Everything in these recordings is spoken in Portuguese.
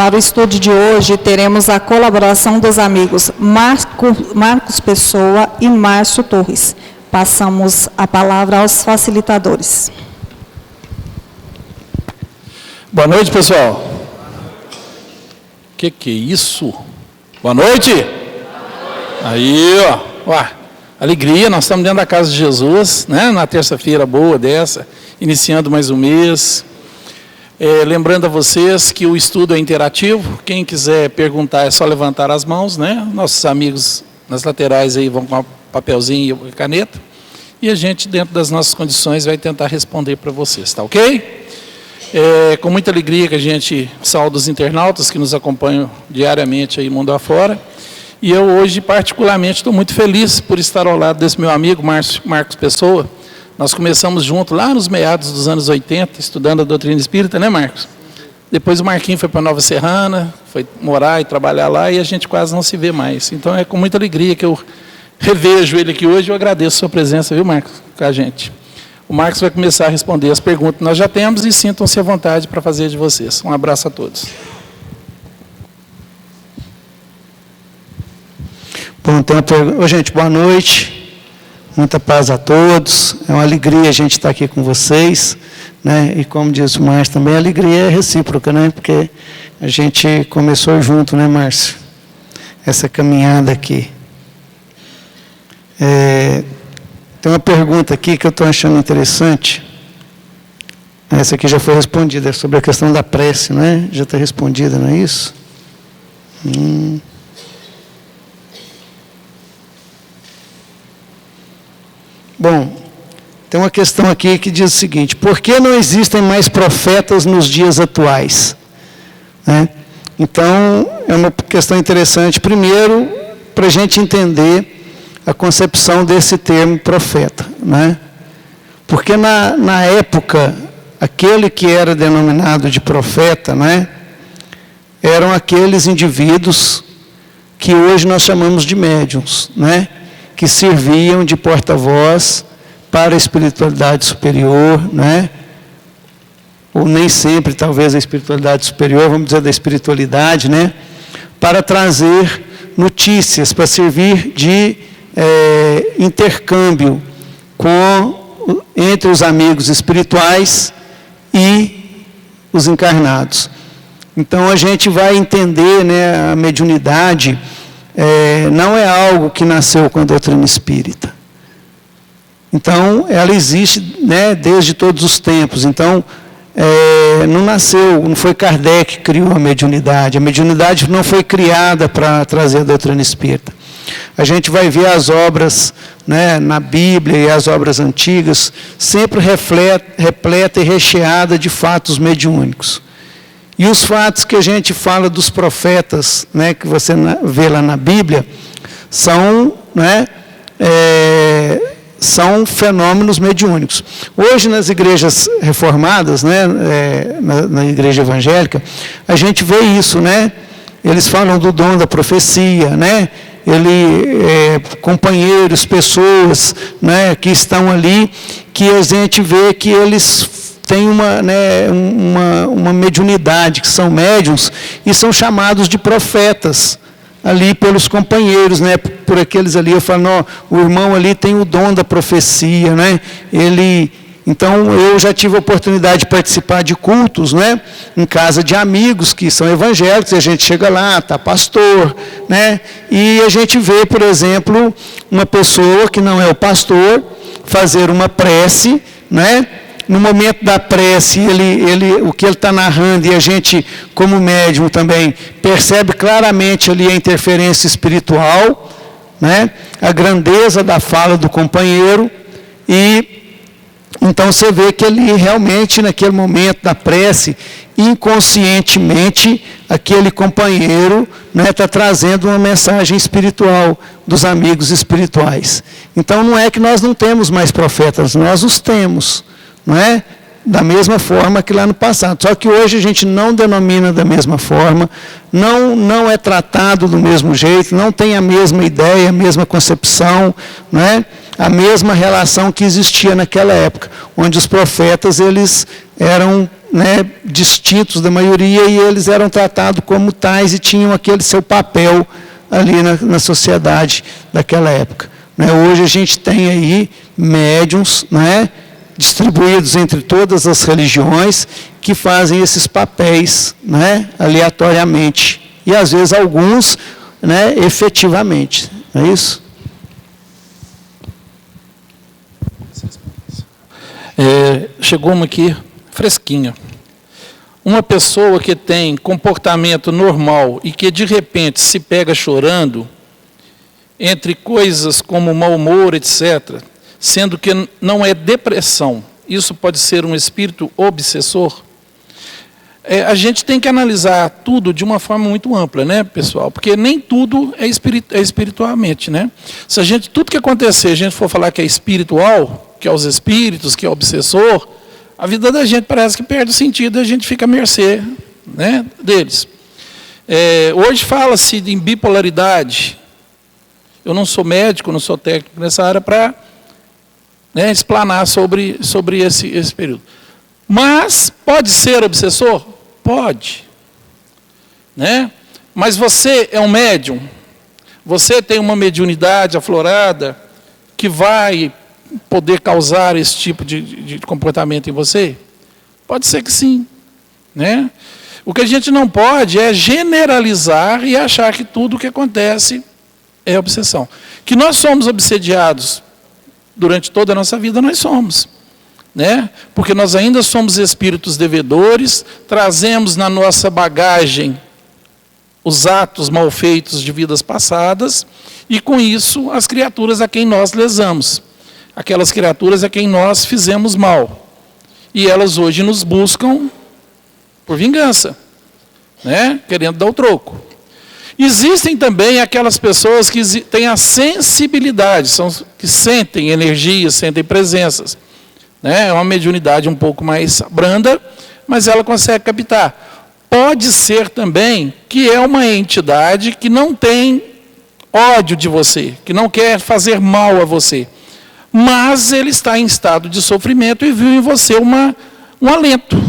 Para o estudo de hoje, teremos a colaboração dos amigos Marcos Pessoa e Márcio Torres. Passamos a palavra aos facilitadores. Boa noite, pessoal. Que é isso? Boa noite. Aí, ó. Alegria, nós estamos dentro da casa de Jesus, né? Na terça-feira boa dessa, iniciando mais um mês. Lembrando a vocês que o estudo é interativo. Quem quiser perguntar é só levantar as mãos, né? Nossos amigos nas laterais aí vão com um papelzinho e caneta. E a gente, dentro das nossas condições, vai tentar responder para vocês, tá ok? Com muita alegria que a gente saúda os internautas que nos acompanham diariamente aí mundo afora. E eu hoje, particularmente, estou muito feliz por estar ao lado desse meu amigo Marcos Pessoa. Nós começamos junto lá nos meados dos anos 80, estudando a doutrina espírita, né, Marcos? Depois o Marquinhos foi para Nova Serrana, foi morar e trabalhar lá, e a gente quase não se vê mais. Então é com muita alegria que eu revejo ele aqui hoje. Eu agradeço a sua presença, viu, Marcos, com a gente. O Marcos vai começar a responder as perguntas que nós já temos e sintam-se à vontade para fazer de vocês. Um abraço a todos. Bom, então, gente, boa noite. Muita paz a todos, é uma alegria a gente estar aqui com vocês, né? E como diz o Márcio também, a alegria é recíproca, né? Porque a gente começou junto, né, Márcio? Essa caminhada aqui. Tem uma pergunta aqui que eu estou achando interessante. Essa aqui já foi respondida, é sobre a questão da prece, não é? Já está respondida, não é isso? Bom, tem uma questão aqui que diz o seguinte: por que não existem mais profetas nos dias atuais? Então, é uma questão interessante, primeiro, para a gente entender a concepção desse termo profeta, né? Porque na época, aquele que era denominado de profeta, né, eram aqueles indivíduos que hoje nós chamamos de médiuns, né? Que serviam de porta-voz para a espiritualidade superior, né? Ou nem sempre, talvez, a espiritualidade superior, vamos dizer, da espiritualidade, né? Para trazer notícias, para servir de intercâmbio entre os amigos espirituais e os encarnados. Então, a gente vai entender, né, a mediunidade. Não é algo que nasceu com a doutrina espírita. Então, ela existe, né, desde todos os tempos. Então, não nasceu, não foi Kardec que criou a mediunidade. A mediunidade não foi criada para trazer a doutrina espírita. A gente vai ver as obras, né, na Bíblia e as obras antigas, sempre repleta e recheada de fatos mediúnicos. E os fatos que a gente fala dos profetas, né, que você vê lá na Bíblia, são, né, são fenômenos mediúnicos. Hoje, nas igrejas reformadas, né, na igreja evangélica, a gente vê isso, né? Eles falam do dom da profecia, né? Companheiros, pessoas, né, que estão ali, que a gente vê que eles têm uma mediunidade, que são médiuns, e são chamados de profetas, ali pelos companheiros, né? Por aqueles ali, eu falo, não, o irmão ali tem o dom da profecia, né? Então, eu já tive a oportunidade de participar de cultos, né, em casa de amigos que são evangélicos, e a gente chega lá, está pastor, né? E a gente vê, por exemplo, uma pessoa que não é o pastor fazer uma prece, né? No momento da prece, o que ele está narrando, e a gente, como médium também, percebe claramente ali a interferência espiritual, né? A grandeza da fala do companheiro, e então você vê que ele realmente, naquele momento da prece, inconscientemente, aquele companheiro, né, está trazendo uma mensagem espiritual dos amigos espirituais. Então não é que nós não temos mais profetas, nós os temos, não é? Da mesma forma que lá no passado. Só que hoje a gente não denomina da mesma forma, não é tratado do mesmo jeito, não tem a mesma ideia, a mesma concepção, não é? a mesma relação que existia naquela época, onde os profetas eles eram, né, distintos da maioria e eles eram tratados como tais e tinham aquele seu papel ali na sociedade daquela época. Né? Hoje a gente tem aí médiuns, né, distribuídos entre todas as religiões que fazem esses papéis, né, aleatoriamente e às vezes alguns, né, efetivamente. Não é isso? Chegou uma aqui fresquinha. Uma pessoa que tem comportamento normal e que de repente se pega chorando, entre coisas como mau humor, etc., sendo que não é depressão, isso pode ser um espírito obsessor? A gente tem que analisar tudo de uma forma muito ampla, né, pessoal? Porque nem tudo é espiritualmente, né? Se tudo que acontecer, a gente for falar que é espiritual, que é os espíritos, que é obsessor, a vida da gente parece que perde o sentido e a gente fica à mercê, né, deles. Hoje fala-se em bipolaridade. Eu não sou médico, não sou técnico nessa área para, né, explanar sobre esse período. Mas pode ser obsessor? Pode. Né? Mas você é um médium, você tem uma mediunidade aflorada que vai poder causar esse tipo de comportamento em você? Pode ser que sim. Né? O que a gente não pode é generalizar e achar que tudo o que acontece é obsessão. Que nós somos obsediados durante toda a nossa vida, nós somos. Né? Porque nós ainda somos espíritos devedores, trazemos na nossa bagagem os atos mal feitos de vidas passadas, e com isso as criaturas a quem nós lesamos, aquelas criaturas a quem nós fizemos mal, e elas hoje nos buscam por vingança, né? Querendo dar o troco. Existem também aquelas pessoas que têm a sensibilidade, que sentem energias, sentem presenças. Né? É uma mediunidade um pouco mais branda, mas ela consegue captar. Pode ser também que é uma entidade que não tem ódio de você, que não quer fazer mal a você, mas ele está em estado de sofrimento e viu em você um alento.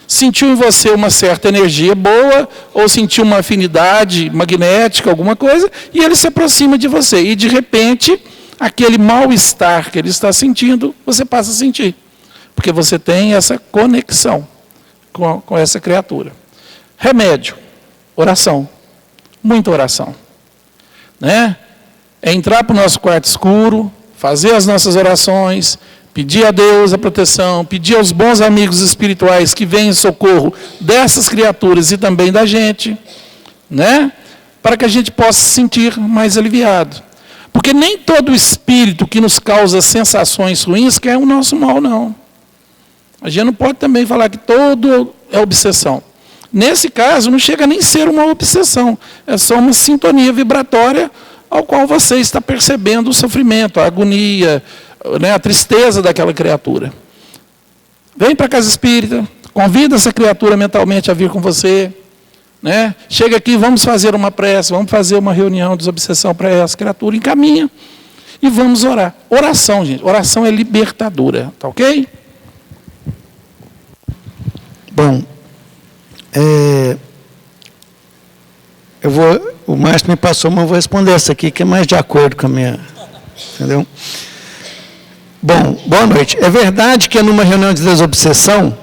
Sentiu em você uma certa energia boa, ou sentiu uma afinidade magnética, alguma coisa, e ele se aproxima de você. E, de repente, aquele mal-estar que ele está sentindo, você passa a sentir. Porque você tem essa conexão com essa criatura. Remédio, oração. Muita oração. Né? É entrar para o nosso quarto escuro, fazer as nossas orações, pedir a Deus a proteção, pedir aos bons amigos espirituais que venham em socorro dessas criaturas e também da gente, né? Para que a gente possa se sentir mais aliviado. Porque nem todo espírito que nos causa sensações ruins quer o nosso mal, não. A gente não pode também falar que todo é obsessão. Nesse caso, não chega nem a ser uma obsessão, é só uma sintonia vibratória ao qual você está percebendo o sofrimento, a agonia, né, a tristeza daquela criatura. Vem para a casa espírita, convida essa criatura mentalmente a vir com você. Né? Chega aqui, vamos fazer uma prece, vamos fazer uma reunião de desobsessão para essa criatura, encaminha e vamos orar. Oração, gente, oração é libertadora, tá ok? Bom, o Márcio me passou, mas eu vou responder essa aqui, que é mais de acordo com a minha... Entendeu? Bom, boa noite. É verdade que numa reunião de desobsessão,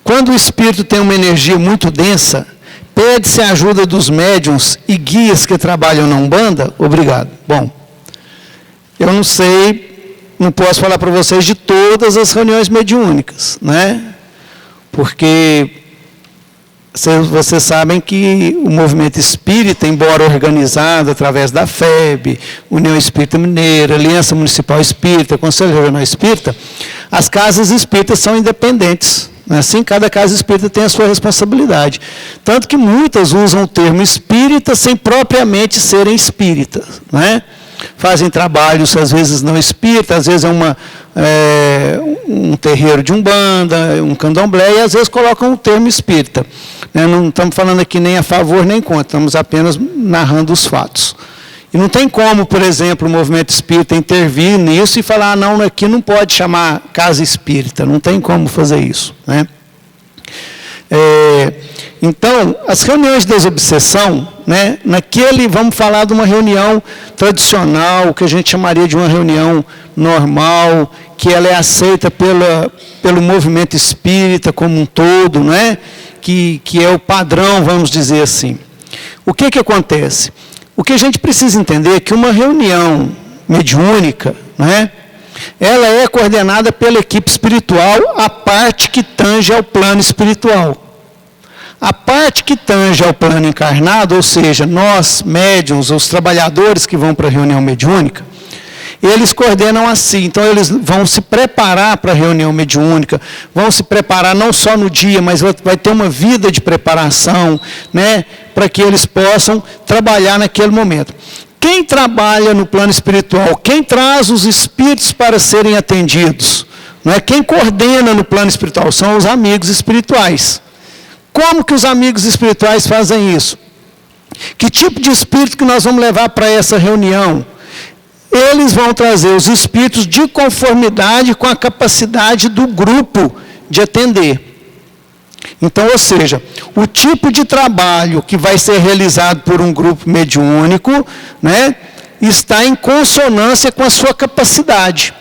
quando o espírito tem uma energia muito densa, pede-se a ajuda dos médiuns e guias que trabalham na Umbanda? Obrigado. Bom, eu não sei, não posso falar para vocês de todas as reuniões mediúnicas, né? Porque vocês sabem que o movimento espírita, embora organizado através da FEB, União Espírita Mineira, Aliança Municipal Espírita, Conselho Regional Espírita, as casas espíritas são independentes. Assim, cada casa espírita tem a sua responsabilidade. Tanto que muitas usam o termo espírita sem propriamente serem espíritas. Né? Fazem trabalhos, às vezes não espírita, às vezes um terreiro de umbanda, um candomblé, e às vezes colocam o termo espírita. Não estamos falando aqui nem a favor nem contra, estamos apenas narrando os fatos. E não tem como, por exemplo, o movimento espírita intervir nisso e falar, não, aqui não pode chamar casa espírita, não tem como fazer isso, né? Então, as reuniões de desobsessão, né, vamos falar de uma reunião tradicional, que a gente chamaria de uma reunião normal, que ela é aceita pelo movimento espírita como um todo, né, que é o padrão, vamos dizer assim. O que acontece? O que a gente precisa entender é que uma reunião mediúnica, né, ela é coordenada pela equipe espiritual, a parte que tange ao plano espiritual. A parte que tange ao plano encarnado, ou seja, nós, médiuns, os trabalhadores que vão para a reunião mediúnica, eles coordenam assim. Então, eles vão se preparar para a reunião mediúnica, vão se preparar não só no dia, mas vai ter uma vida de preparação, né, para que eles possam trabalhar naquele momento. Quem trabalha no plano espiritual, quem traz os espíritos para serem atendidos, não é? Quem coordena no plano espiritual são os amigos espirituais. Como que os amigos espirituais fazem isso? Que tipo de espírito que nós vamos levar para essa reunião? Eles vão trazer os espíritos de conformidade com a capacidade do grupo de atender. Então, ou seja, o tipo de trabalho que vai ser realizado por um grupo mediúnico, né, está em consonância com a sua capacidade.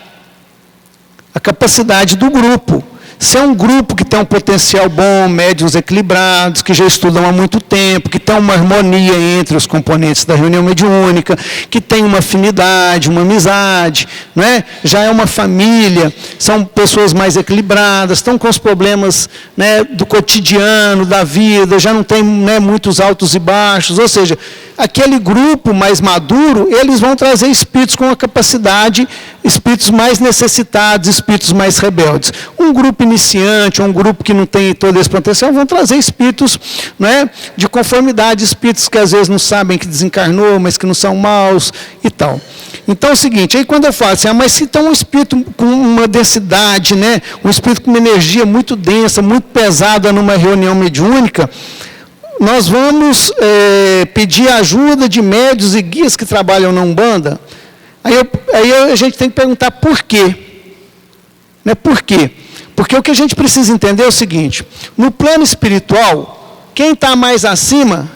A capacidade do grupo. Se é um grupo que tem um potencial bom, médiuns equilibrados, que já estudam há muito tempo, que tem uma harmonia entre os componentes da reunião mediúnica, que tem uma afinidade, uma amizade, né? Já é uma família, são pessoas mais equilibradas, estão com os problemas, né, do cotidiano, da vida, já não tem, né, muitos altos e baixos, ou seja, aquele grupo mais maduro, eles vão trazer espíritos com a capacidade, espíritos mais necessitados, espíritos mais rebeldes. Um grupo iniciante, ou um grupo que não tem todo esse potencial, vão trazer espíritos, né, de conformidade, espíritos que às vezes não sabem que desencarnou, mas que não são maus e tal. Então é o seguinte, aí quando eu falo assim, mas se tem um espírito com uma densidade, né, um espírito com uma energia muito densa, muito pesada numa reunião mediúnica, nós vamos pedir ajuda de médiuns e guias que trabalham na Umbanda. Aí a gente tem que perguntar por quê. Né, por quê? Porque o que a gente precisa entender é o seguinte, no plano espiritual, quem está mais acima,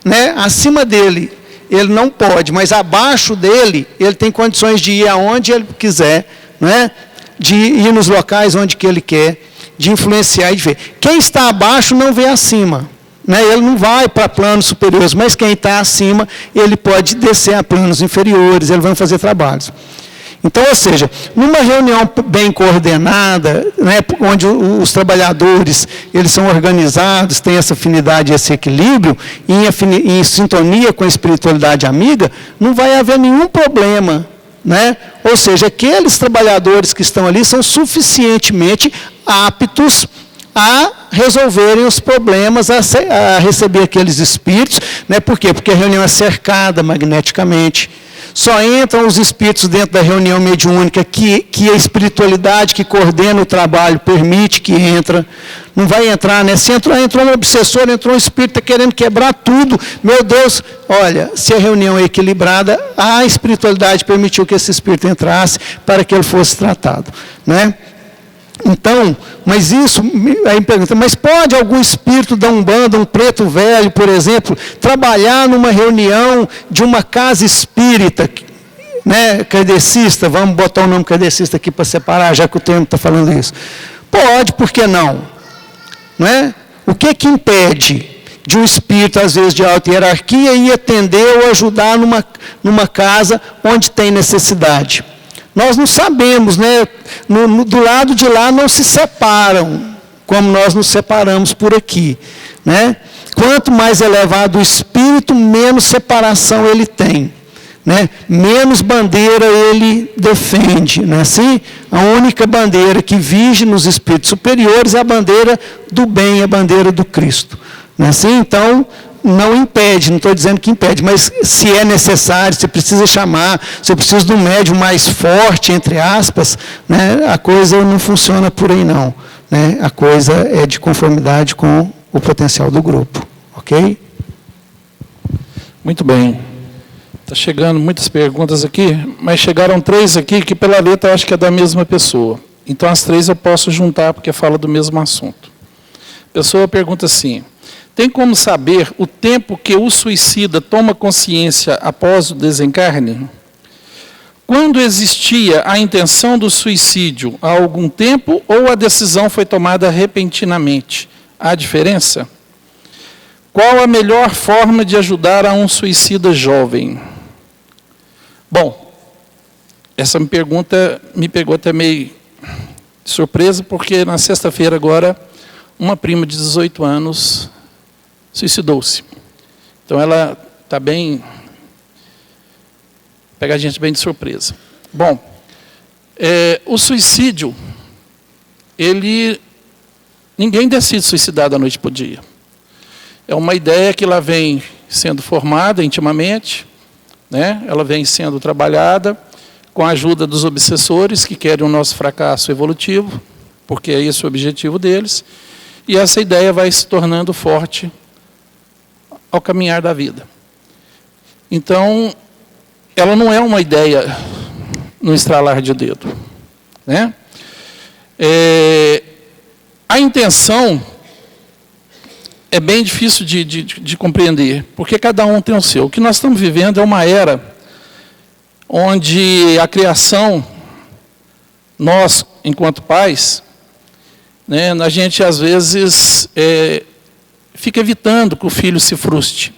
né, acima dele, ele não pode, mas abaixo dele, ele tem condições de ir aonde ele quiser, né, de ir nos locais onde que ele quer, de influenciar e de ver. Quem está abaixo não vê acima. Né, ele não vai para planos superiores, mas quem está acima, ele pode descer a planos inferiores, ele vai fazer trabalhos. Então, ou seja, numa reunião bem coordenada, né, onde os trabalhadores eles são organizados, têm essa afinidade, esse equilíbrio, em sintonia com a espiritualidade amiga, não vai haver nenhum problema. Né? Ou seja, aqueles trabalhadores que estão ali são suficientemente aptos a resolverem os problemas, a receber aqueles espíritos. Né? Por quê? Porque a reunião é cercada magneticamente. Só entram os espíritos dentro da reunião mediúnica que a espiritualidade que coordena o trabalho permite que entra. Não vai entrar, né? Se entrou um obsessor, entrou um espírito querendo quebrar tudo. Meu Deus, olha, se a reunião é equilibrada, a espiritualidade permitiu que esse espírito entrasse para que ele fosse tratado. Né? Então, mas isso, aí me pergunta, mas pode algum espírito da Umbanda, um preto velho, por exemplo, trabalhar numa reunião de uma casa espírita, né, kardecista, vamos botar o nome kardecista aqui para separar, já que o termo está falando isso. Pode, por que não? Não é? O que impede de um espírito, às vezes, de alta hierarquia, ir atender ou ajudar numa casa onde tem necessidade? Nós não sabemos, né? Do lado de lá não se separam, como nós nos separamos por aqui. Né? Quanto mais elevado o espírito, menos separação ele tem. Né? Menos bandeira ele defende. Não é assim? A única bandeira que vige nos espíritos superiores é a bandeira do bem, a bandeira do Cristo. Não é assim? Então, não impede, não estou dizendo que impede, mas se é necessário, se precisa chamar, se precisa de um médium mais forte, entre aspas, né, a coisa não funciona por aí não. Né? A coisa é de conformidade com o potencial do grupo. Ok? Muito bem. Está chegando muitas perguntas aqui, mas chegaram 3 aqui que pela letra eu acho que é da mesma pessoa. Então as 3 eu posso juntar porque fala do mesmo assunto. A pessoa pergunta assim: tem como saber o tempo que o suicida toma consciência após o desencarne? Quando existia a intenção do suicídio há algum tempo ou a decisão foi tomada repentinamente? Há diferença? Qual a melhor forma de ajudar a um suicida jovem? Bom, essa pergunta me pegou até meio de surpresa, porque na sexta-feira agora, uma prima de 18 anos suicidou-se. Então ela está bem... pega a gente bem de surpresa. Bom, o suicídio, ninguém decide suicidar da noite para o dia. É uma ideia que ela vem sendo formada intimamente, né? Ela vem sendo trabalhada com a ajuda dos obsessores que querem o nosso fracasso evolutivo, porque é esse o objetivo deles, e essa ideia vai se tornando forte ao caminhar da vida. Então, ela não é uma ideia no estralar de dedo, né? A intenção é bem difícil de compreender, porque cada um tem o seu. O que nós estamos vivendo é uma era onde a criação, nós, enquanto pais, né, a gente às vezes fica evitando que o filho se frustre,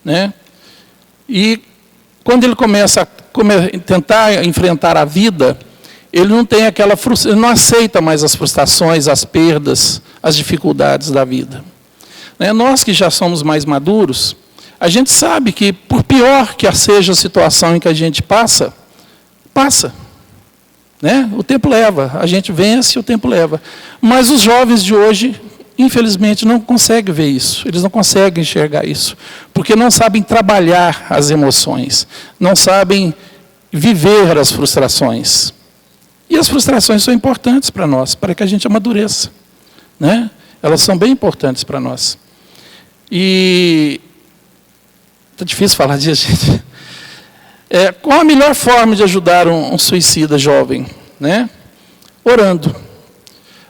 né? E quando ele começa a tentar enfrentar a vida, ele não tem aquela frustração, ele não aceita mais as frustrações, as perdas, as dificuldades da vida. Nós que já somos mais maduros, a gente sabe que, por pior que seja a situação em que a gente passa, né? O tempo leva, a gente vence, o tempo leva. Mas os jovens de hoje, infelizmente, não conseguem ver isso, eles não conseguem enxergar isso, porque não sabem trabalhar as emoções, não sabem viver as frustrações. E as frustrações são importantes para nós, para que a gente amadureça, né? Elas são bem importantes para nós. E está difícil falar disso, gente. Qual a melhor forma de ajudar um suicida jovem? Né? Orando.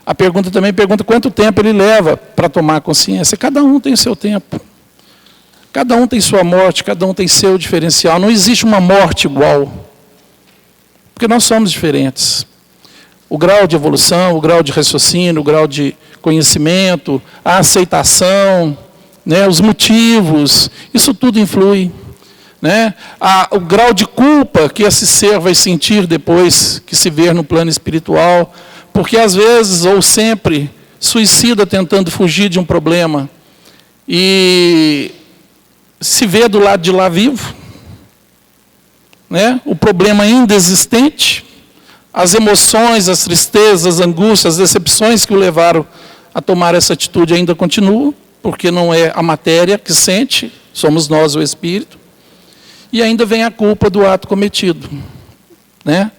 A pergunta também pergunta quanto tempo ele leva para tomar consciência. Cada um tem o seu tempo. Cada um tem sua morte, cada um tem seu diferencial. Não existe uma morte igual. Porque nós somos diferentes. O grau de evolução, o grau de raciocínio, o grau de conhecimento, a aceitação, né, os motivos, isso tudo influi. Né? O grau de culpa que esse ser vai sentir depois que se ver no plano espiritual, porque às vezes, ou sempre, suicida tentando fugir de um problema, e se vê do lado de lá vivo, né? O problema ainda existente, as emoções, as tristezas, as angústias, as decepções que o levaram a tomar essa atitude ainda continuam, porque não é a matéria que sente, somos nós o espírito, e ainda vem a culpa do ato cometido, né?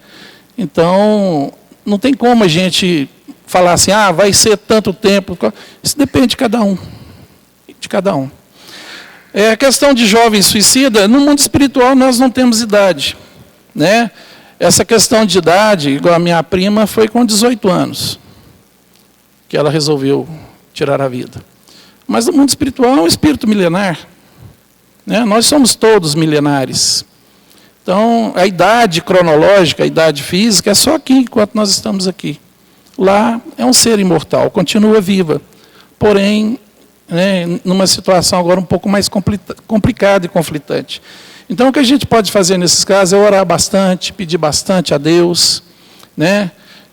Então, não tem como a gente falar assim, vai ser tanto tempo, isso depende de cada um, A questão de jovem suicida, no mundo espiritual nós não temos idade, né? Essa questão de idade, igual a minha prima, foi com 18 anos, que ela resolveu tirar a vida. Mas no mundo espiritual é um espírito milenar, né? Nós somos todos milenares. Então, a idade cronológica, a idade física, é só aqui, enquanto nós estamos aqui. Lá é um ser imortal, continua viva. Porém, né, numa situação agora um pouco mais complicada e conflitante. Então, o que a gente pode fazer nesses casos é orar bastante, pedir bastante a Deus, né?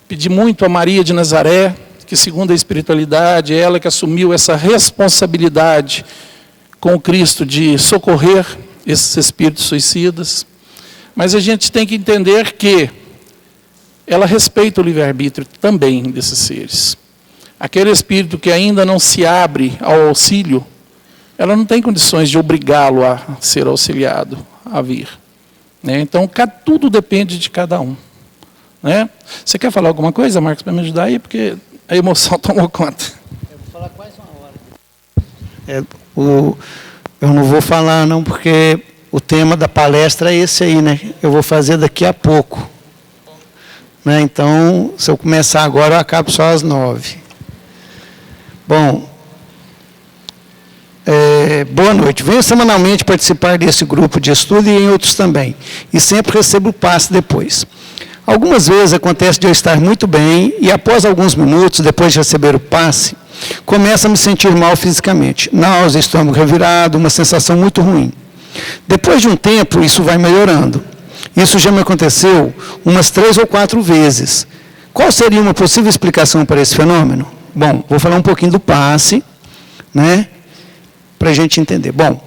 Pedir muito a Maria de Nazaré, que segundo a espiritualidade, é ela que assumiu essa responsabilidade com o Cristo de socorrer esses espíritos suicidas. Mas a gente tem que entender que ela respeita o livre-arbítrio também desses seres. Aquele espírito que ainda não se abre ao auxílio, ela não tem condições de obrigá-lo a ser auxiliado, a vir. Né? Então, tudo depende de cada um. Né? Você quer falar alguma coisa, Marcos, para me ajudar aí? Porque a emoção tomou conta. Eu vou falar quase uma hora. Eu não vou falar, não, porque o tema da palestra é esse aí, né? Eu vou fazer daqui a pouco. Né? Então, se eu começar agora, eu acabo só às 9. Bom, boa noite. Venho semanalmente participar desse grupo de estudo e em outros também. E sempre recebo o passe depois. Algumas vezes acontece de eu estar muito bem e após alguns minutos, depois de receber o passe, começo a me sentir mal fisicamente. Náusea, estômago revirado, uma sensação muito ruim. Depois de um tempo, isso vai melhorando. Isso já me aconteceu umas 3 ou 4 vezes. Qual seria uma possível explicação para esse fenômeno? Bom, vou falar um pouquinho do passe, né, para a gente entender. Bom,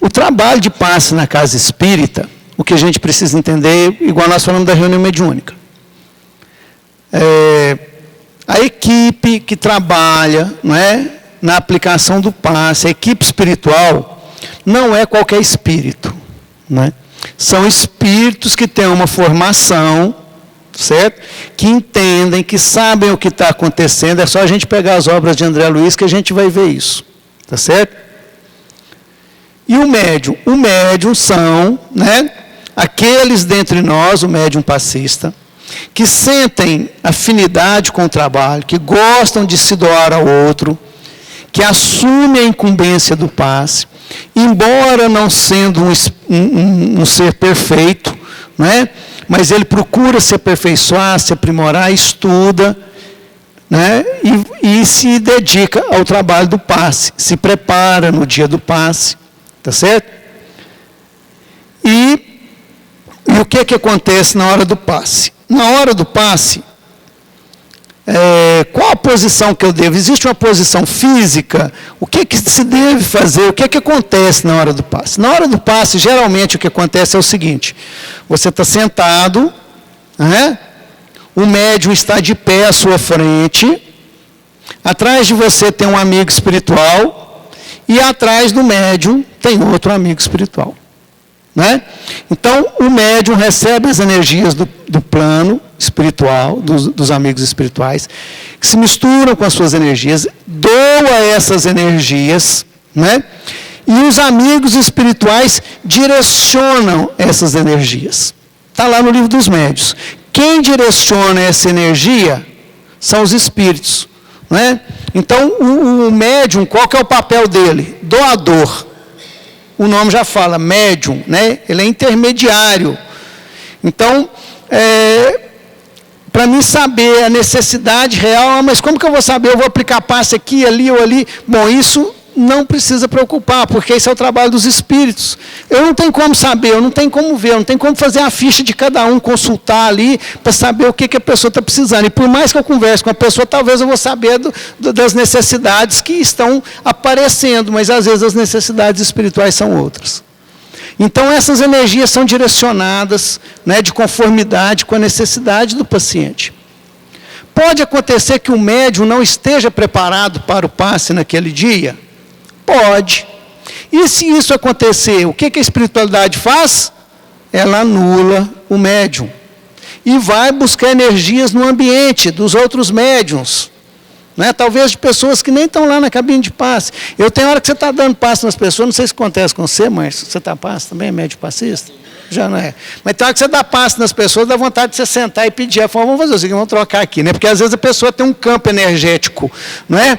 o trabalho de passe na casa espírita, o que a gente precisa entender, igual nós falamos da reunião mediúnica. A equipe que trabalha, não é, na aplicação do passe, a equipe espiritual, não é qualquer espírito. Né? São espíritos que têm uma formação, certo? Que entendem, que sabem o que está acontecendo. É só a gente pegar as obras de André Luiz que a gente vai ver isso. Tá certo? E o médium? O médium são, né, aqueles dentre nós, o médium passista, que sentem afinidade com o trabalho, que gostam de se doar ao outro, que assumem a incumbência do passe, embora não sendo um ser perfeito, não é? Mas ele procura se aperfeiçoar, se aprimorar, estuda, né? E se dedica ao trabalho do passe, se prepara no dia do passe, tá certo? E o que acontece na hora do passe? Na hora do passe, qual a posição que eu devo? Existe uma posição física? O que se deve fazer? O que acontece na hora do passe? Na hora do passe, geralmente o que acontece é o seguinte: você está sentado, né? O médium está de pé à sua frente, atrás de você tem um amigo espiritual, e atrás do médium tem outro amigo espiritual. Né? Então, o médium recebe as energias do plano espiritual, dos amigos espirituais, que se misturam com as suas energias, doa essas energias, né? E os amigos espirituais direcionam essas energias. Está lá no livro dos médiuns. Quem direciona essa energia são os espíritos. Né? Então, o médium, qual que é o papel dele? Doador. O nome já fala, médium, né? Ele é intermediário. Então, para mim saber a necessidade real, mas como que eu vou saber? Eu vou aplicar passe aqui, ali ou ali? Bom, isso não precisa preocupar, porque esse é o trabalho dos espíritos. Eu não tenho como saber, eu não tenho como ver, eu não tenho como fazer a ficha de cada um, consultar ali, para saber o que a pessoa está precisando. E por mais que eu converse com a pessoa, talvez eu vou saber das necessidades que estão aparecendo, mas às vezes as necessidades espirituais são outras. Então essas energias são direcionadas, né, de conformidade com a necessidade do paciente. Pode acontecer que o médium não esteja preparado para o passe naquele dia? Pode. E se isso acontecer, o que a espiritualidade faz? Ela anula o médium. E vai buscar energias no ambiente dos outros médiuns. Né? Talvez de pessoas que nem estão lá na cabine de passe. Eu tenho hora que você está dando passe nas pessoas, não sei se acontece com você, mas você está passe também, é médium passista? Já não é. Mas tem hora que você dá passe nas pessoas, dá vontade de você sentar e pedir. Vamos fazer o seguinte, vamos trocar aqui, né? Porque às vezes a pessoa tem um campo energético, não é?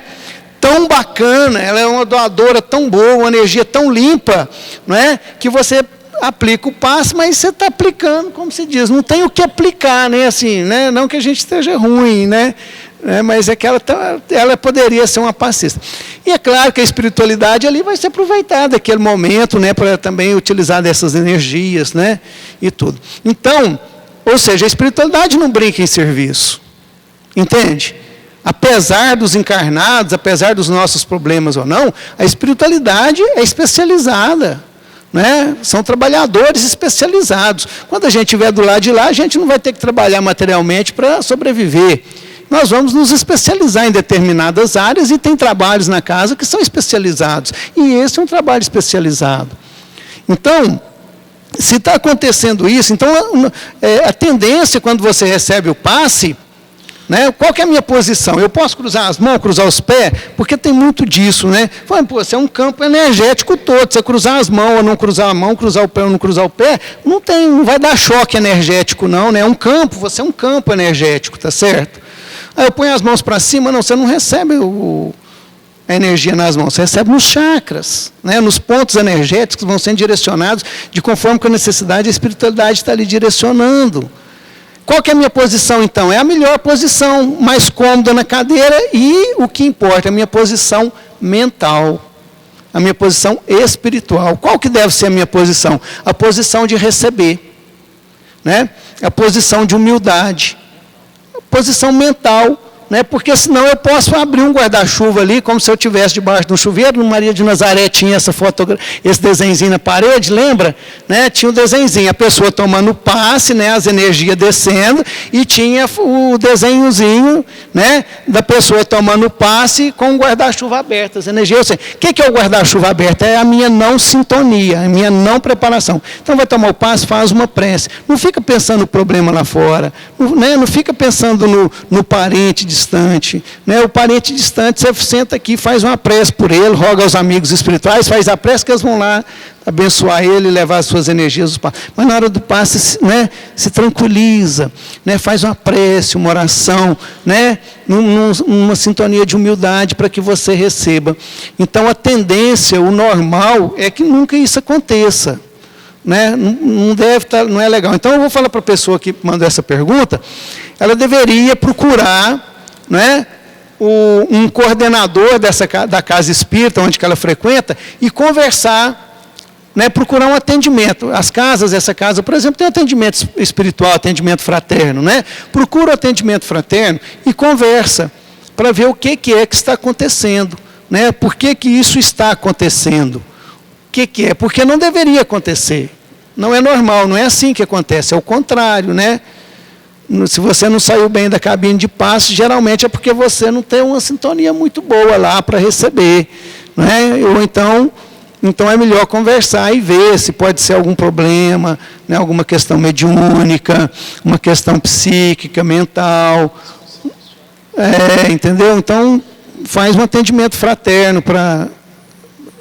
Tão bacana, ela é uma doadora tão boa, uma energia tão limpa, não é? Que você aplica o passe, mas você está aplicando, como se diz, não tem o que aplicar, né? Assim, né? Não que a gente esteja ruim, né? Mas é que ela poderia ser uma passista. E é claro que a espiritualidade ali vai ser aproveitada naquele momento, né, para também utilizar dessas energias, né, e tudo. Então, ou seja, a espiritualidade não brinca em serviço. Entende? Apesar dos encarnados, apesar dos nossos problemas ou não, a espiritualidade é especializada. Né? São trabalhadores especializados. Quando a gente estiver do lado de lá, a gente não vai ter que trabalhar materialmente para sobreviver. Nós vamos nos especializar em determinadas áreas e tem trabalhos na casa que são especializados. E esse é um trabalho especializado. Então, se está acontecendo isso, então a tendência quando você recebe o passe, Né? Qual que é a minha posição? Eu posso cruzar as mãos, cruzar os pés? Porque tem muito disso, né? Fala, pô, você é um campo energético todo. Você cruzar as mãos ou não cruzar a mão, cruzar o pé ou não cruzar o pé, não vai dar choque energético, não, né? É um campo, você é um campo energético, tá certo? Aí eu ponho as mãos para cima, não, você não recebe a energia nas mãos, você recebe nos chakras, né? Nos pontos energéticos que vão sendo direcionados de conforme com a necessidade, a espiritualidade está ali direcionando. Qual que é a minha posição, então? É a melhor posição, mais cômoda na cadeira e, o que importa, a minha posição mental, a minha posição espiritual. Qual que deve ser a minha posição? A posição de receber, né? A posição de humildade, a posição mental, né? Porque senão eu posso abrir um guarda-chuva ali, como se eu estivesse debaixo de um chuveiro. No Maria de Nazaré tinha esse desenhozinho na parede, lembra? Né? Tinha um desenhozinho, a pessoa tomando passe, né? As energias descendo, e tinha o desenhozinho, né? Da pessoa tomando passe com o guarda-chuva aberto. As energias, o que é o guarda-chuva aberto? É a minha não sintonia, a minha não preparação. Então vai tomar o passe, faz uma prece. Não fica pensando no problema lá fora, não fica pensando no parente distante, né? O parente distante, você senta aqui, faz uma prece por ele, roga aos amigos espirituais, faz a prece que eles vão lá abençoar ele e levar as suas energias. Mas na hora do passe, né, se tranquiliza, né, faz uma prece, uma oração, né, numa sintonia de humildade para que você receba. Então a tendência, o normal, é que nunca isso aconteça. Né? Não deve estar, não é legal. Então eu vou falar para a pessoa que mandou essa pergunta, ela deveria procurar, né, um coordenador da casa espírita onde que ela frequenta e conversar, né, procurar um atendimento. As casas, essa casa, por exemplo, tem atendimento espiritual, atendimento fraterno, né? Procura o atendimento fraterno e conversa para ver o que é que está acontecendo, né? Por que isso está acontecendo? O que é? Porque não deveria acontecer. Não é normal, não é assim que acontece, é o contrário, né? Se você não saiu bem da cabine de passe, geralmente é porque você não tem uma sintonia muito boa lá para receber, né? Ou então é melhor conversar e ver se pode ser algum problema, né? Alguma questão mediúnica, uma questão psíquica, mental. Entendeu? Então, faz um atendimento fraterno para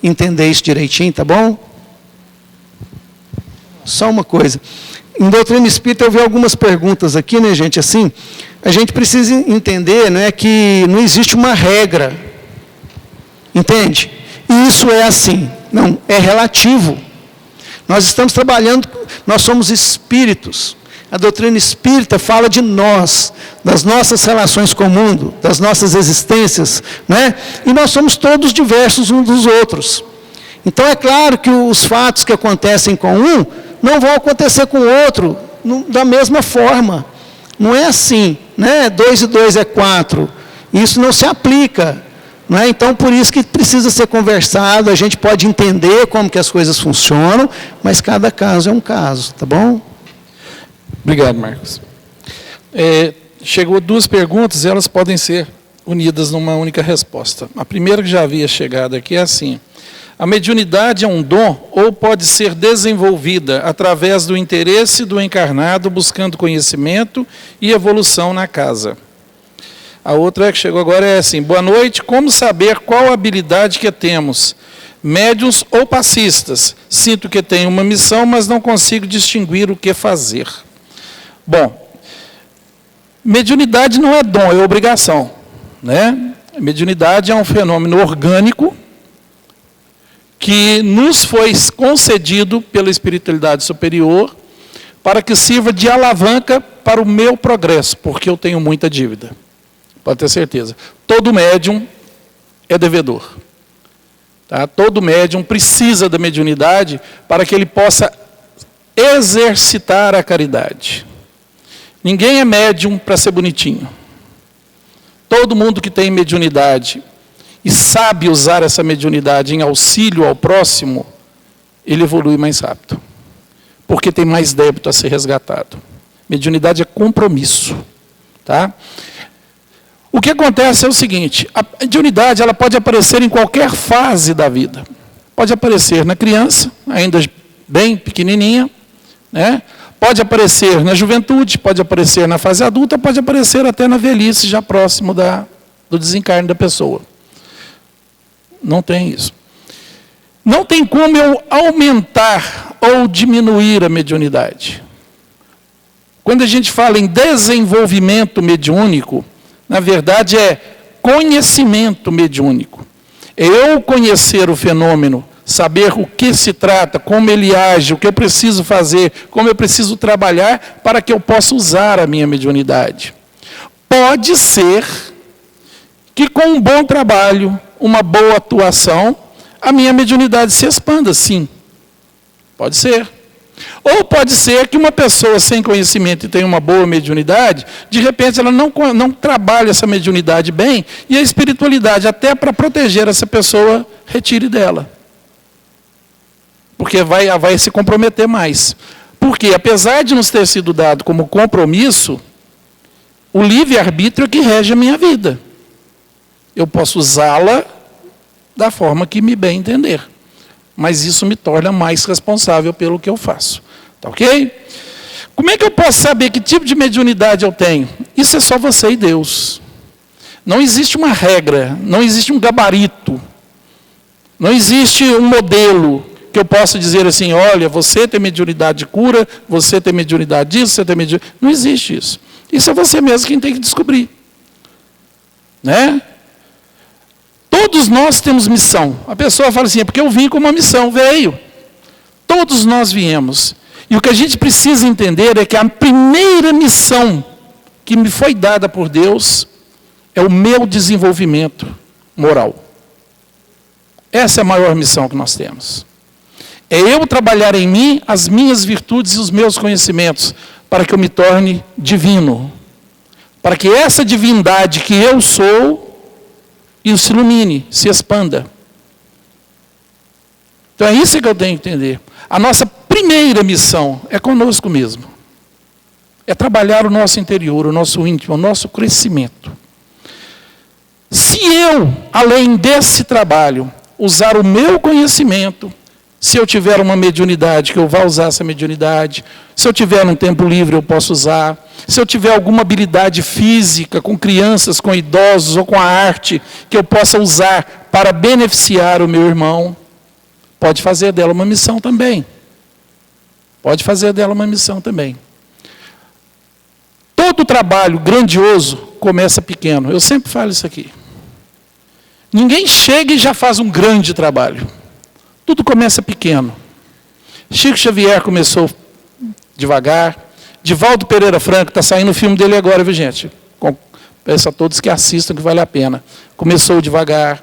entender isso direitinho, tá bom? Só uma coisa. Em doutrina espírita eu vi algumas perguntas aqui, né, gente? Assim, a gente precisa entender, né, que não existe uma regra. Entende? E isso é assim. Não, é relativo. Nós estamos trabalhando, nós somos espíritos. A doutrina espírita fala de nós, das nossas relações com o mundo, das nossas existências, né? E nós somos todos diversos uns dos outros. Então é claro que os fatos que acontecem com um não vão acontecer com o outro da mesma forma. Não é assim, né? 2 e 2 é 4. Isso não se aplica. Não é? Então, por isso que precisa ser conversado, a gente pode entender como que as coisas funcionam, mas cada caso é um caso, tá bom? Obrigado, Marcos. Chegou 2 perguntas e elas podem ser unidas numa única resposta. A primeira que já havia chegado aqui é assim: a mediunidade é um dom ou pode ser desenvolvida através do interesse do encarnado buscando conhecimento e evolução na casa? A outra que chegou agora é assim: boa noite, como saber qual habilidade que temos? Médiuns ou passistas? Sinto que tenho uma missão, mas não consigo distinguir o que fazer. Bom, mediunidade não é dom, é obrigação, né? Mediunidade é um fenômeno orgânico que nos foi concedido pela espiritualidade superior para que sirva de alavanca para o meu progresso, porque eu tenho muita dívida. Pode ter certeza. Todo médium é devedor. Tá? Todo médium precisa da mediunidade para que ele possa exercitar a caridade. Ninguém é médium para ser bonitinho. Todo mundo que tem mediunidade e sabe usar essa mediunidade em auxílio ao próximo, ele evolui mais rápido. Porque tem mais débito a ser resgatado. Mediunidade é compromisso. Tá? O que acontece é o seguinte: a mediunidade ela pode aparecer em qualquer fase da vida. Pode aparecer na criança, ainda bem pequenininha, né? Pode aparecer na juventude, pode aparecer na fase adulta, pode aparecer até na velhice, já próximo do desencarne da pessoa. Não tem isso. Não tem como eu aumentar ou diminuir a mediunidade. Quando a gente fala em desenvolvimento mediúnico, na verdade é conhecimento mediúnico. É eu conhecer o fenômeno, saber o que se trata, como ele age, o que eu preciso fazer, como eu preciso trabalhar para que eu possa usar a minha mediunidade. Pode ser que com um bom trabalho, uma boa atuação, a minha mediunidade se expanda, sim. Pode ser. Ou pode ser que uma pessoa sem conhecimento e tenha uma boa mediunidade, de repente ela não trabalha essa mediunidade bem, e a espiritualidade, até para proteger essa pessoa, retire dela. Porque vai se comprometer mais. Porque, apesar de nos ter sido dado como compromisso, o livre-arbítrio é que rege a minha vida. Eu posso usá-la da forma que me bem entender. Mas isso me torna mais responsável pelo que eu faço. Tá ok? Como é que eu posso saber que tipo de mediunidade eu tenho? Isso é só você e Deus. Não existe uma regra, não existe um gabarito, não existe um modelo que eu possa dizer assim, olha, você tem mediunidade de cura, você tem mediunidade disso, você tem mediunidade... Não existe isso. Isso é você mesmo quem tem que descobrir. Né? Todos nós temos missão. A pessoa fala assim, é porque eu vim com uma missão, veio. Todos nós viemos. E o que a gente precisa entender é que a primeira missão que me foi dada por Deus é o meu desenvolvimento moral. Essa é a maior missão que nós temos. É eu trabalhar em mim as minhas virtudes e os meus conhecimentos, para que eu me torne divino. Para que essa divindade que eu sou, se ilumine, se expanda. Então é isso que eu tenho que entender. A nossa primeira missão é conosco mesmo. É trabalhar o nosso interior, o nosso íntimo, o nosso crescimento. Se eu, além desse trabalho, usar o meu conhecimento, se eu tiver uma mediunidade, que eu vá usar essa mediunidade. Se eu tiver um tempo livre, eu posso usar. Se eu tiver alguma habilidade física, com crianças, com idosos, ou com a arte, que eu possa usar para beneficiar o meu irmão, pode fazer dela uma missão também. Pode fazer dela uma missão também. Todo trabalho grandioso começa pequeno. Eu sempre falo isso aqui. Ninguém chega e já faz um grande trabalho. Tudo começa pequeno. Chico Xavier começou devagar. Divaldo Pereira Franco, está saindo o filme dele agora, viu gente? Peço a todos que assistam, que vale a pena. Começou devagar.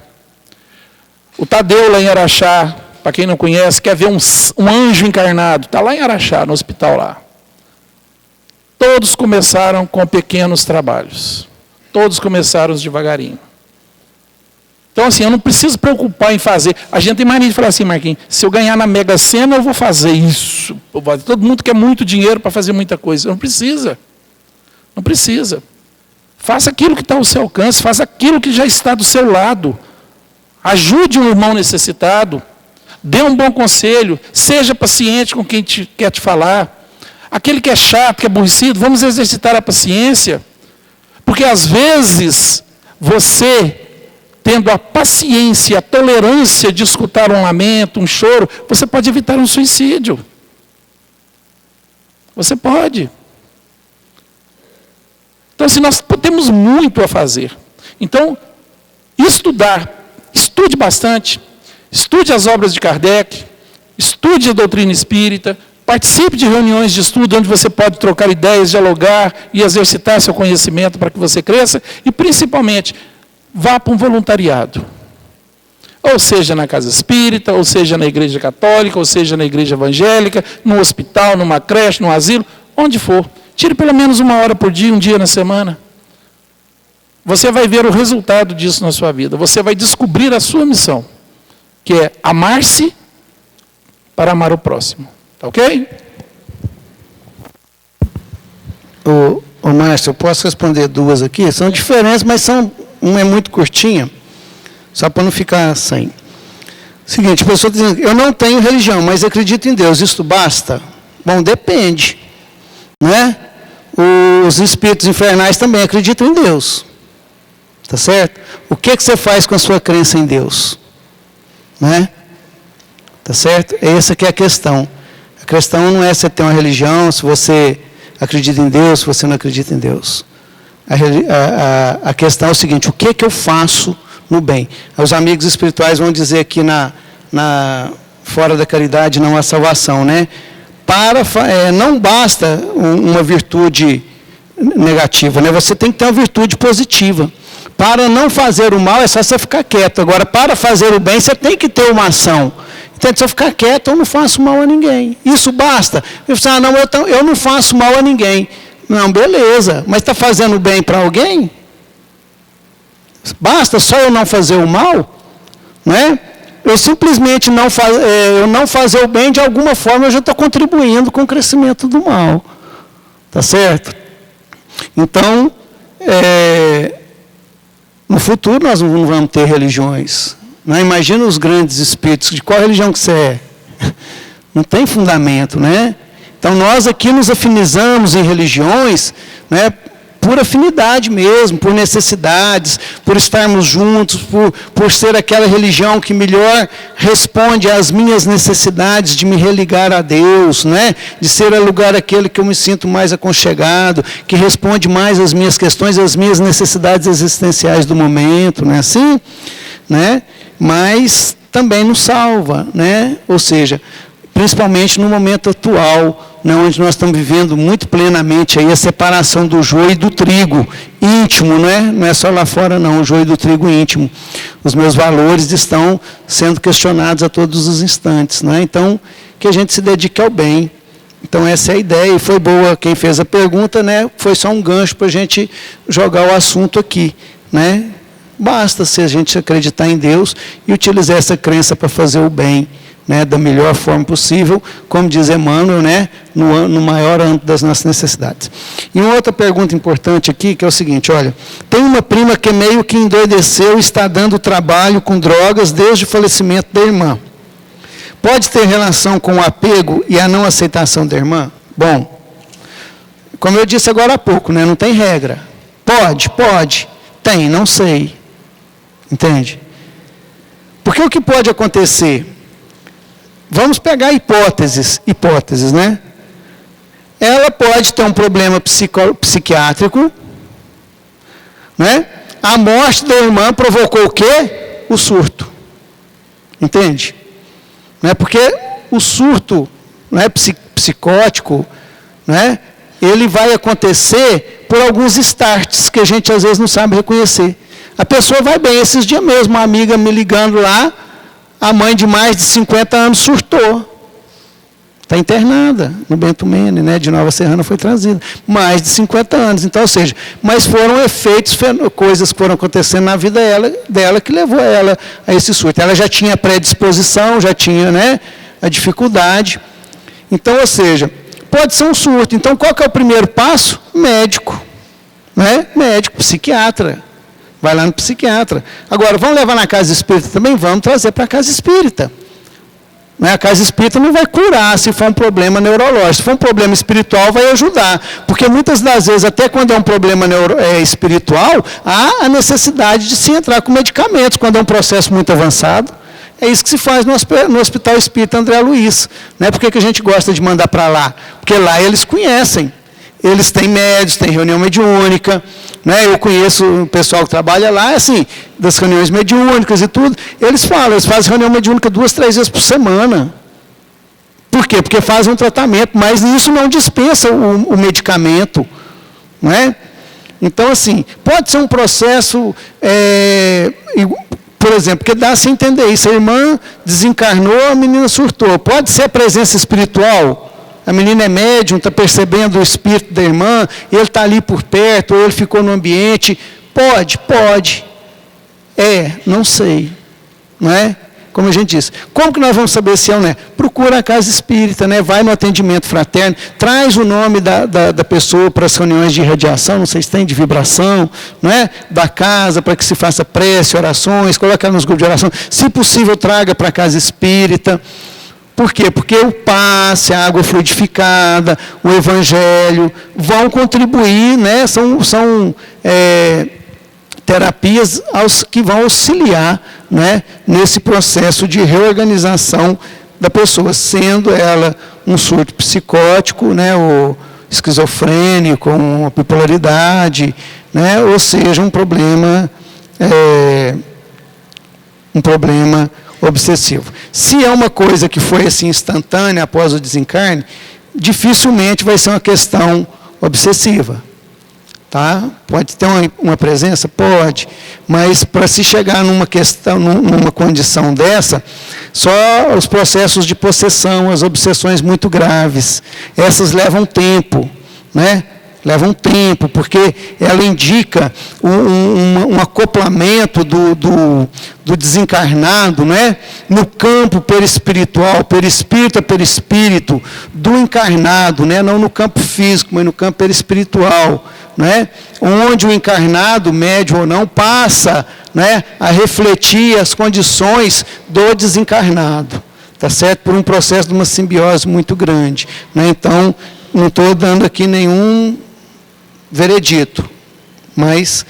O Tadeu lá em Araxá, para quem não conhece, quer ver um anjo encarnado. Está lá em Araxá, no hospital lá. Todos começaram com pequenos trabalhos. Todos começaram devagarinho. Então, assim, eu não preciso preocupar em fazer. A gente tem mania de falar assim, Marquinhos, se eu ganhar na Mega Sena, eu vou fazer isso. Todo mundo quer muito dinheiro para fazer muita coisa. Não precisa. Não precisa. Faça aquilo que está ao seu alcance, faça aquilo que já está do seu lado. Ajude um irmão necessitado. Dê um bom conselho. Seja paciente com quem quer te falar. Aquele que é chato, que é aborrecido, vamos exercitar a paciência. Porque, às vezes, você... tendo a paciência, a tolerância de escutar um lamento, um choro, você pode evitar um suicídio. Você pode. Então, assim, nós temos muito a fazer. Então, estude bastante, estude as obras de Kardec, estude a doutrina espírita, participe de reuniões de estudo onde você pode trocar ideias, dialogar e exercitar seu conhecimento para que você cresça, e principalmente, vá para um voluntariado. Ou seja na casa espírita, ou seja na igreja católica, ou seja na igreja evangélica, no hospital, numa creche, num asilo, onde for. Tire pelo menos 1 hora por dia, um dia na semana. Você vai ver o resultado disso na sua vida. Você vai descobrir a sua missão, que é amar-se para amar o próximo. Tá ok? Ô Márcio, eu posso responder 2 aqui? São diferentes, mas uma é muito curtinha, só para não ficar sem. Seguinte, a pessoa está dizendo, eu não tenho religião, mas acredito em Deus, isso basta? Bom, depende. né? Os espíritos infernais também acreditam em Deus. Tá certo? O que você faz com a sua crença em Deus? Né? Tá certo? Essa que é a questão. A questão não é se você tem uma religião, se você acredita em Deus, se você não acredita em Deus. A questão é o seguinte: o que eu faço no bem? Os amigos espirituais vão dizer aqui fora da caridade não há salvação, né? Não basta uma virtude negativa, né? Você tem que ter uma virtude positiva. Para não fazer o mal é só você ficar quieto. Agora, para fazer o bem, você tem que ter uma ação. Então, se eu ficar quieto, eu não faço mal a ninguém. Isso basta. Eu falo, não, eu não faço mal a ninguém. Não, beleza. Mas está fazendo bem para alguém? Basta só eu não fazer o mal? Não é? Eu simplesmente não fazer o bem, de alguma forma, eu já estou contribuindo com o crescimento do mal. Tá certo? Então, no futuro nós não vamos ter religiões. Não, imagina os grandes espíritos, de qual religião que você é? Não tem fundamento, né? Então nós aqui nos afinizamos em religiões, né, por afinidade mesmo, por necessidades, por estarmos juntos, por ser aquela religião que melhor responde às minhas necessidades de me religar a Deus, né? De ser o lugar aquele que eu me sinto mais aconchegado, que responde mais às minhas questões, às minhas necessidades existenciais do momento, não é assim? Né? Mas também nos salva, né? Ou seja, principalmente no momento atual, né, onde nós estamos vivendo muito plenamente aí a separação do joio e do trigo íntimo, né? Não é só lá fora não, o joio do trigo íntimo. Os meus valores estão sendo questionados a todos os instantes, né? Então, que a gente se dedique ao bem. Então essa é a ideia, e foi boa quem fez a pergunta, né? Foi só um gancho para a gente jogar o assunto aqui, né? Basta se a gente acreditar em Deus e utilizar essa crença para fazer o bem, né, da melhor forma possível, como diz Emmanuel, né, no maior âmbito das nossas necessidades. E uma outra pergunta importante aqui, que é o seguinte: olha, tem uma prima que meio que endoideceu e está dando trabalho com drogas desde o falecimento da irmã. Pode ter relação com o apego e a não aceitação da irmã? Bom, como eu disse agora há pouco, né, não tem regra. Pode. Tem, não sei. Entende? Porque o que pode acontecer? Vamos pegar hipóteses, né? Ela pode ter um problema psiquiátrico, né? A morte da irmã provocou o quê? O surto. Entende? Não é porque o surto, não é psicótico, né? Ele vai acontecer por alguns starts que a gente às vezes não sabe reconhecer. A pessoa vai bem. Esses dias mesmo, uma amiga me ligando lá, a mãe de mais de 50 anos surtou. Está internada no Bento Mene, né, de Nova Serrana, foi trazida. Mais de 50 anos. Então, ou seja, mas foram efeitos, coisas que foram acontecendo na vida dela que levou ela a esse surto. Ela já tinha predisposição, já tinha, né, a dificuldade. Então, ou seja, pode ser um surto. Então, qual que é o primeiro passo? Médico. Né? Médico, psiquiatra. Vai lá no psiquiatra. Agora, vamos levar na casa espírita também? Vamos trazer para a casa espírita. A casa espírita não vai curar se for um problema neurológico. Se for um problema espiritual, vai ajudar. Porque muitas das vezes, até quando é um problema espiritual, há a necessidade de se entrar com medicamentos, quando é um processo muito avançado. É isso que se faz no Hospital Espírita André Luiz. Né? Por que a gente gosta de mandar para lá? Porque lá eles conhecem. Eles têm médios, têm reunião mediúnica, né? Eu conheço o pessoal que trabalha lá, assim, das reuniões mediúnicas e tudo. Eles fazem reunião mediúnica 2, 3 vezes por semana. Por quê? Porque fazem um tratamento, mas isso não dispensa o medicamento. Não é? Então, assim, pode ser um processo, por exemplo, porque dá-se a entender isso. A irmã desencarnou, a menina surtou. Pode ser a presença espiritual. A menina é médium, está percebendo o espírito da irmã, ele está ali por perto, ou ele ficou no ambiente. Pode. Não sei. Não é? Como a gente disse. Como que nós vamos saber se é ou não é? Procura a casa espírita, né? Vai no atendimento fraterno, traz o nome da pessoa para as reuniões de irradiação, não sei se tem, de vibração, não é? Da casa, para que se faça prece, orações, coloca nos grupos de oração. Se possível, traga para a casa espírita. Por quê? Porque o passe, a água fluidificada, o evangelho vão contribuir, né? São terapias que vão auxiliar, né, nesse processo de reorganização da pessoa, sendo ela um surto psicótico, né, ou esquizofrênico, uma bipolaridade, né, ou seja, um problema obsessivo. Se é uma coisa que foi assim instantânea após o desencarne, dificilmente vai ser uma questão obsessiva. Tá? Pode ter uma presença? Pode, mas para se chegar numa questão, numa condição dessa, só os processos de possessão, as obsessões muito graves, essas levam tempo, porque ela indica um acoplamento do desencarnado, né, no campo perispiritual, perispírito a perispírito, do encarnado, né, não no campo físico, mas no campo perispiritual, né, onde o encarnado, médio ou não, passa, né, a refletir as condições do desencarnado, tá certo? Por um processo de uma simbiose muito grande, né? Então, não estou dando aqui nenhum veredito, mas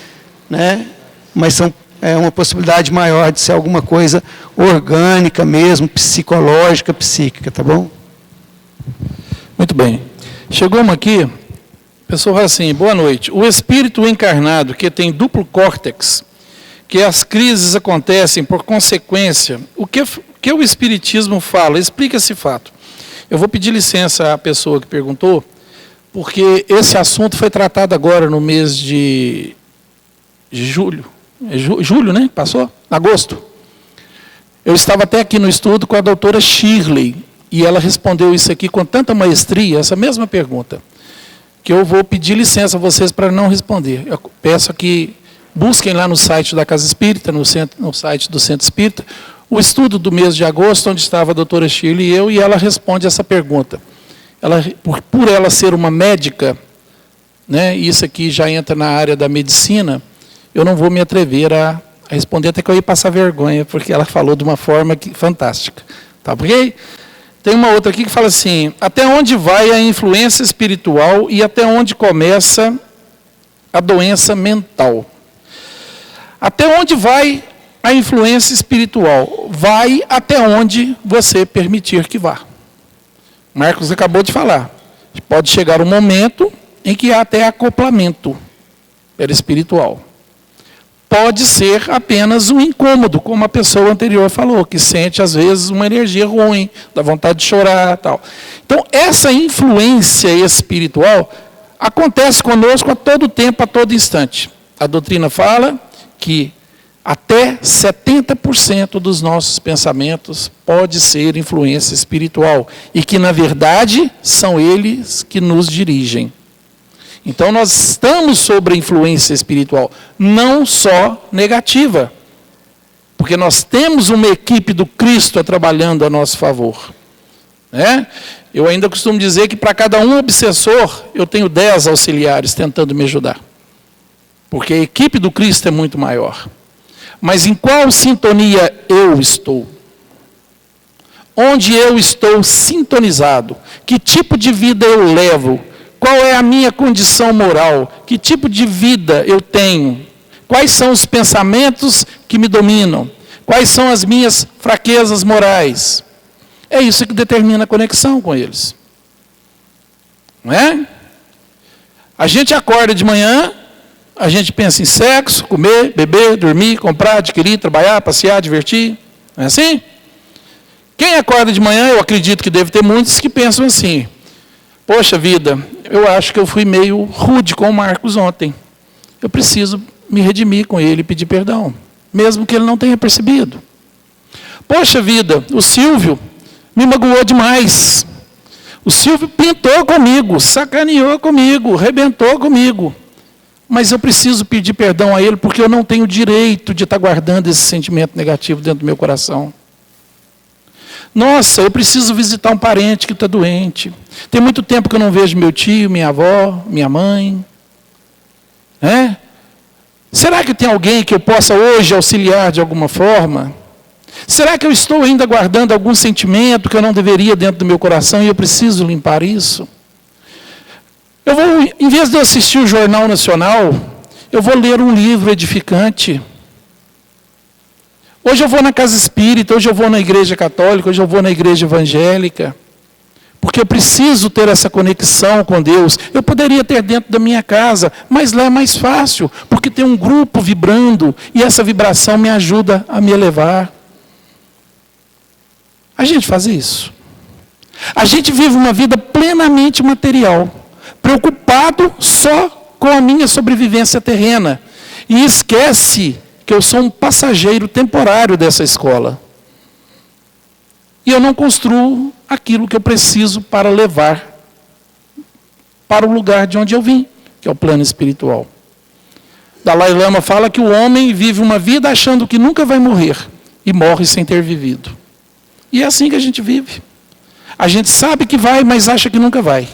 é uma possibilidade maior de ser alguma coisa orgânica mesmo, psicológica, psíquica, tá bom? Muito bem. Chegou uma aqui, a pessoa fala assim, boa noite. O espírito encarnado que tem duplo córtex, que as crises acontecem por consequência, o que o Espiritismo fala? Explica esse fato. Eu vou pedir licença à pessoa que perguntou, porque esse assunto foi tratado agora no mês de julho. Julho, né? Passou? Agosto. Eu estava até aqui no estudo com a doutora Shirley, e ela respondeu isso aqui com tanta maestria, essa mesma pergunta, que eu vou pedir licença a vocês para não responder. Eu peço que busquem lá no site da Casa Espírita, no site do Centro Espírita, o estudo do mês de agosto, onde estava a doutora Shirley e eu, e ela responde essa pergunta. Por ela ser uma médica, né, isso aqui já entra na área da medicina, eu não vou me atrever a responder, até que eu ia passar vergonha, porque ela falou de uma forma fantástica. Tá ok? Tem uma outra aqui que fala assim, até onde vai a influência espiritual e até onde começa a doença mental? Até onde vai a influência espiritual? Vai até onde você permitir que vá. Marcos acabou de falar. Pode chegar um momento em que há até acoplamento perispiritual. Pode ser apenas um incômodo, como a pessoa anterior falou, que sente às vezes uma energia ruim, dá vontade de chorar, tal. Então, essa influência espiritual acontece conosco a todo tempo, a todo instante. A doutrina fala que até 70% dos nossos pensamentos pode ser influência espiritual. E que, na verdade, são eles que nos dirigem. Então, nós estamos sob a influência espiritual, não só negativa. Porque nós temos uma equipe do Cristo trabalhando a nosso favor. Né? Eu ainda costumo dizer que para cada um obsessor, eu tenho 10 auxiliares tentando me ajudar. Porque a equipe do Cristo é muito maior. Mas em qual sintonia eu estou? Onde eu estou sintonizado? Que tipo de vida eu levo? Qual é a minha condição moral? Que tipo de vida eu tenho? Quais são os pensamentos que me dominam? Quais são as minhas fraquezas morais? É isso que determina a conexão com eles. Não é? A gente acorda de manhã, a gente pensa em sexo, comer, beber, dormir, comprar, adquirir, trabalhar, passear, divertir. Não é assim? Quem acorda de manhã, eu acredito que deve ter muitos que pensam assim, poxa vida, eu acho que eu fui meio rude com o Marcos ontem. Eu preciso me redimir com ele e pedir perdão, mesmo que ele não tenha percebido. Poxa vida, o Silvio me magoou demais. O Silvio pintou comigo, sacaneou comigo, rebentou comigo. Mas eu preciso pedir perdão a ele porque eu não tenho o direito de estar guardando esse sentimento negativo dentro do meu coração. Nossa, eu preciso visitar um parente que está doente. Tem muito tempo que eu não vejo meu tio, minha avó, minha mãe. Será que tem alguém que eu possa hoje auxiliar de alguma forma? Será que eu estou ainda guardando algum sentimento que eu não deveria dentro do meu coração e eu preciso limpar isso? Eu vou, em vez de eu assistir o Jornal Nacional, eu vou ler um livro edificante. Hoje eu vou na casa espírita, hoje eu vou na igreja católica, hoje eu vou na igreja evangélica. Porque eu preciso ter essa conexão com Deus. Eu poderia ter dentro da minha casa, mas lá é mais fácil, porque tem um grupo vibrando e essa vibração me ajuda a me elevar. A gente faz isso. A gente vive uma vida plenamente material, preocupado só com a minha sobrevivência terrena. E esquece que eu sou um passageiro temporário dessa escola. E eu não construo aquilo que eu preciso para levar para o lugar de onde eu vim, que é o plano espiritual. Dalai Lama fala que o homem vive uma vida achando que nunca vai morrer e morre sem ter vivido. E é assim que a gente vive. A gente sabe que vai, mas acha que nunca vai.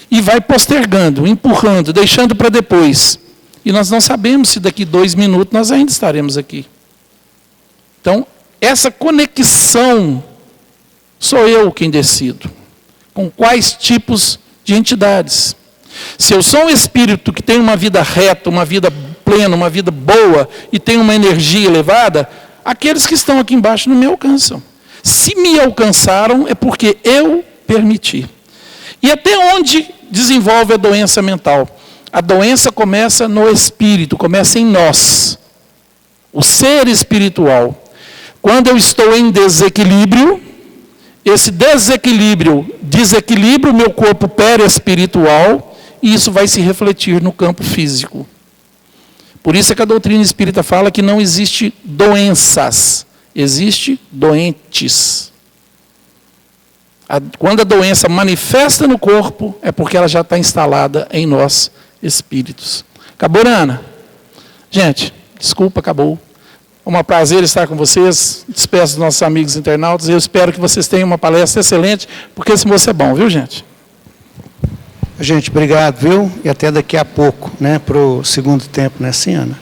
E vai postergando, empurrando, deixando para depois. E nós não sabemos se daqui 2 minutos nós ainda estaremos aqui. Então, essa conexão, sou eu quem decido. Com quais tipos de entidades. Se eu sou um espírito que tem uma vida reta, uma vida plena, uma vida boa, e tem uma energia elevada, aqueles que estão aqui embaixo não me alcançam. Se me alcançaram, é porque eu permiti. E até onde desenvolve a doença mental? A doença começa no espírito, começa em nós. O ser espiritual. Quando eu estou em desequilíbrio, esse desequilíbrio desequilibra o meu corpo perispiritual e isso vai se refletir no campo físico. Por isso é que a doutrina espírita fala que não existe doenças, existe doentes. Quando a doença manifesta no corpo, é porque ela já está instalada em nós, espíritos. Acabou, Ana? Gente, desculpa, acabou. É um prazer estar com vocês. Despeço dos nossos amigos internautas. Eu espero que vocês tenham uma palestra excelente, porque esse moço é bom, viu, gente? Gente, obrigado, viu? E até daqui a pouco, né, para o segundo tempo, né, Ana?